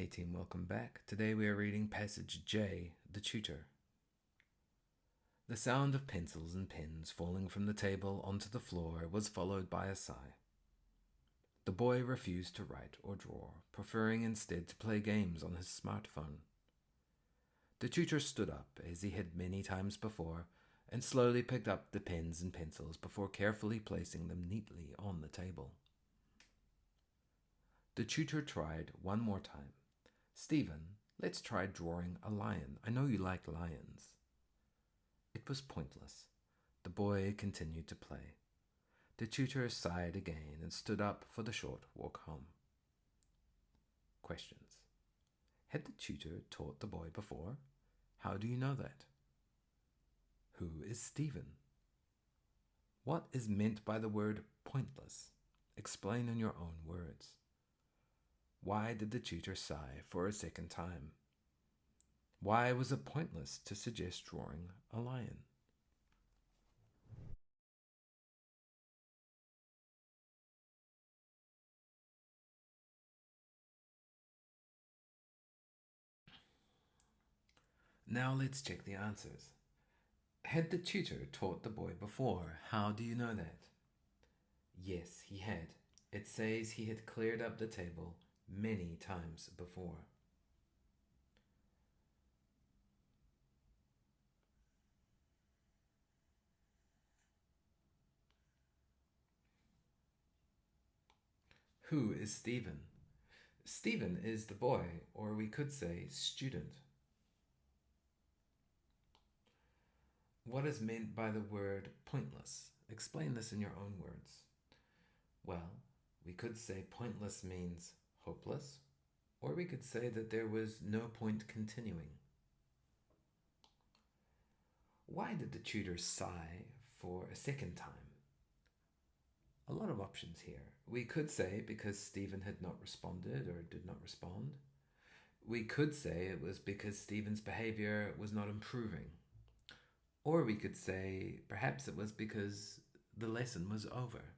Hey team, welcome back. Today we are reading passage J The Tutor. The sound of pencils and pens falling from the table onto the floor was followed by a sigh. The boy refused to write or draw, preferring instead to play games on his smartphone. The tutor stood up, as he had many times before, and slowly picked up the pens and pencils before carefully placing them neatly on the table. The tutor tried one more time. "Stephen, let's try drawing a lion. I know you like lions." It was pointless. The boy continued to play. The tutor sighed again and stood up for the short walk home. Questions. Had the tutor taught the boy before? How do you know that? Who is Stephen? What is meant by the word pointless? Explain in your own words. Why did the tutor sigh for a second time? Why was it pointless to suggest drawing a lion? Now let's check the answers. Had the tutor taught the boy before? How do you know that? Yes, he had. It says he had cleared up the table many times before. Who is Stephen? Stephen is the boy, or we could say student. What is meant by the word pointless? Explain this in your own words. Well, we could say pointless means hopeless, or we could say that there was no point continuing. Why did the tutor sigh for a second time? A lot of options here. We could say because Stephen had not responded or did not respond. We could say it was because Stephen's behavior was not improving. Or we could say perhaps it was because the lesson was over.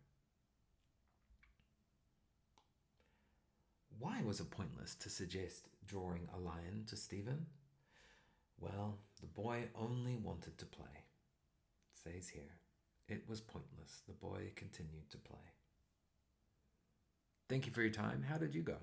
Why was it pointless to suggest drawing a lion to Stephen? Well, the boy only wanted to play. It says here, it was pointless. The boy continued to play. Thank you for your time. How did you go?